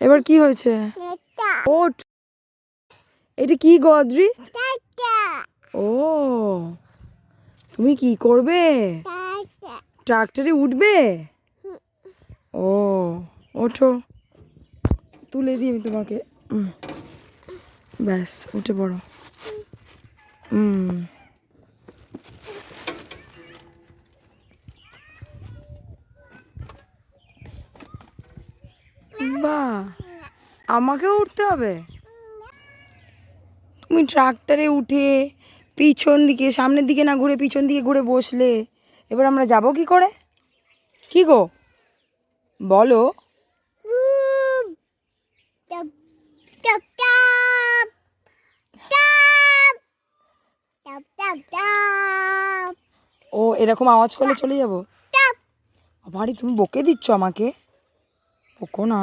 এবার কি হয়েছে? ওঠ। এটা কি গদ্রি? ও, তুমি কি করবে? ট্রাক্টরে উঠবে? ও, ওঠো, তুলে দিই আমি তোমাকে। ব্যাস, উঠে পড়ো। বাহ, আমাকেও উঠতে হবে? তুমি ট্রাক্টরে উঠে পিছন দিকে, সামনের দিকে না ঘুরে পিছন দিকে ঘুরে বসলে, এবার আমরা যাব কি করে? কি গো বলো? ও, এরকম আওয়াজ করলে চলে যাবো? বাড়ি তুমি বকে দিচ্ছ আমাকে? বকো না।